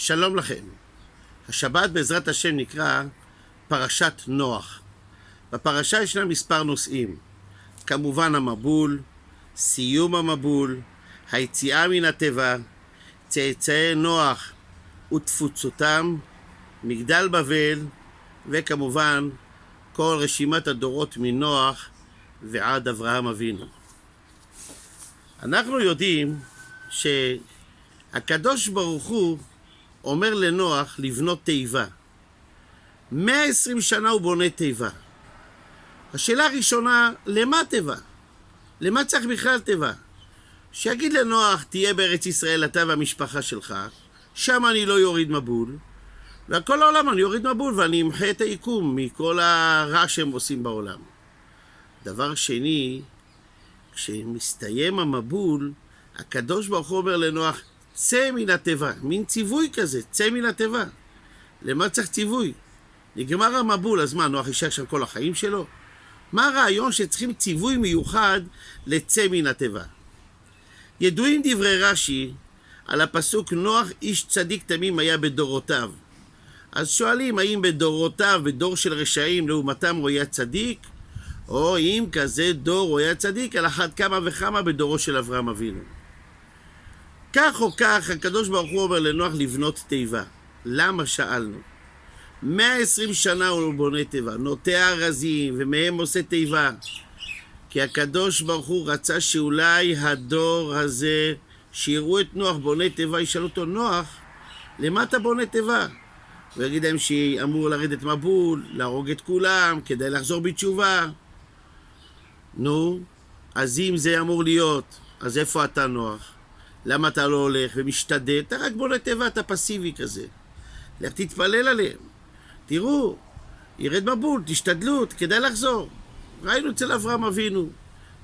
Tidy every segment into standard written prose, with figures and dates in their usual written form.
שלום לכם. השבת בעזרת השם נקרא פרשת נוח. בפרשה ישנם מספר נושאים. כמובן המבול, סיום המבול, היציאה מן התיבה, צאצאי נוח ותפוצותם, מגדל בבל, וכמובן כל רשימת הדורות מנוח ועד אברהם אבינו. אנחנו יודעים שהקדוש ברוך הוא אומר לנוח לבנות תיבה. 120 שנה הוא בונה תיבה. השאלה הראשונה, למה תיבה? למה צריך בכלל תיבה? שיגיד לנוח, תהיה בארץ ישראל אתה והמשפחה שלך, שם אני לא יוריד מבול, וכל העולם אני יוריד מבול ואני אמחה את היקום מכל הרע שהם עושים בעולם. דבר שני, כשמסתיים המבול, הקדוש ברוך הוא אומר לנוח, צא מן התיבה, מין ציווי כזה, צא מן התיבה. למה צריך ציווי? נגמר המבול, אז מה, נוח יישאר שם כל החיים שלו? מה הרעיון שצריכים ציווי מיוחד לצא מן התיבה? ידועים דברי רש"י על הפסוק נוח איש צדיק תמים היה בדורותיו. אז שואלים האם בדורותיו, בדור של רשעים לעומתם הוא היה צדיק, או אם כזה דור הוא היה צדיק, על אחת כמה וכמה בדורו של אברהם אבינו. כך או כך, הקדוש ברוך הוא אומר לנוח לבנות תיבה. למה שאלנו? 120 שנה הוא בונה תיבה, נוטע ארזים ומהם עושה תיבה. כי הקדוש ברוך הוא רצה שאולי הדור הזה, שיראו את נוח בונה תיבה, ישאלו אותו, נוח, למה אתה בונה תיבה? הוא יגיד להם שאמור לרדת מבול, להרוג את כולם, כדאי לחזור בתשובה. נו, אז אם זה אמור להיות, אז איפה אתה נוח? למה אתה לא הולך ומשתדל? אתה רק בונה תיבה, אתה פסיבי כזה. לך תתפלל עליהם. תראו, ירד מבול, תשתדלות, כדאי לחזור. ראינו אצל אברהם אבינו.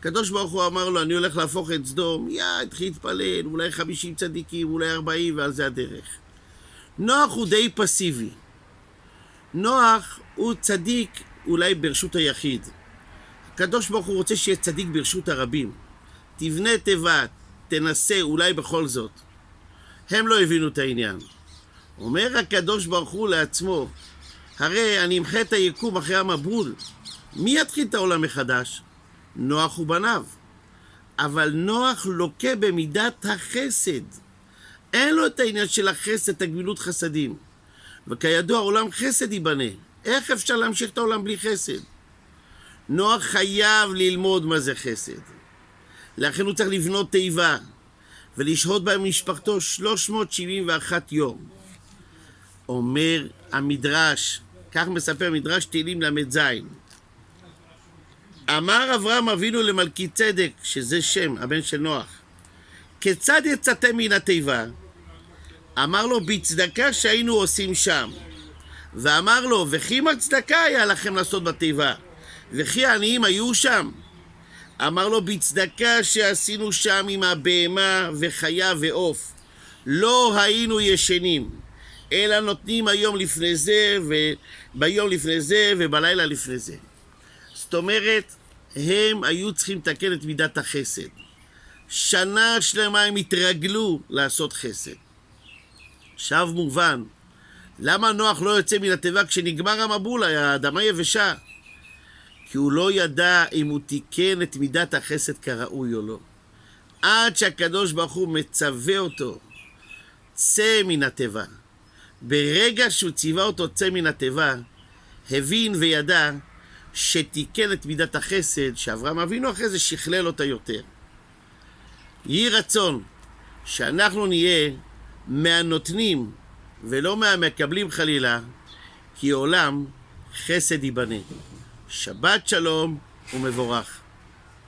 הקדוש ברוך הוא אמר לו, אני הולך להפוך את סדום. התחיל להתפלל, אולי 50 צדיקים, אולי 40, ועל זה הדרך. נוח הוא די פסיבי. נוח הוא צדיק אולי ברשות היחיד. הקדוש ברוך הוא רוצה שיהיה צדיק ברשות הרבים. תבנה תיבה, תנסה אולי בכל זאת. הם לא הבינו את העניין. אומר הקדוש ברוך הוא לעצמו, הרי אני אמחה את היקום אחרי המבול. מי יתחיל את העולם מחדש? נוח ובניו. אבל נוח לוקה במידת החסד. אין לו את העניין של החסד, הגמילות חסדים. וכידוע העולם חסד ייבנה. איך אפשר להמשיך את העולם בלי חסד? נוח חייב ללמוד מה זה חסד. לכן הוא צריך לבנות תיבה ולשהות במשפחתו 371 יום. אומר המדרש, כך מספר מדרש תהילים ל"ז. אמר אברהם אבינו למלכי צדק, שזה שם, הבן של נוח, כיצד יצאתם מן התיבה? אמר לו, בצדקה שהיינו עושים שם. ואמר לו, וכי מה צדקה היה לכם לעשות בתיבה? וכי העניים היו שם? אמר לו, בצדקה שעשינו שם עם הבהמה וחיה ועוף. לא היינו ישנים, אלא נותנים היום לפני זה, וביום לפני זה, ובלילה לפני זה. זאת אומרת, הם היו צריכים לתקן את מידת החסד. שנה שלמה הם התרגלו לעשות חסד. עכשיו מובן, למה נוח לא יוצא מן התיבה כשנגמר המבול, האדמה יבשה? כי הוא לא ידע אם הוא תיקן את מידת החסד כראוי או לא. עד שהקדוש ברוך הוא מצווה אותו, צא מן התיבה. ברגע שהוא ציווה אותו צא מן התיבה, הבין וידע שתיקן את מידת החסד, שאברהם אבינו אחרי זה שכלל אותה יותר. יהי רצון שאנחנו נהיה מהנותנים ולא מהמקבלים חלילה, כי עולם חסד ייבנה. שבת שלום ומבורך.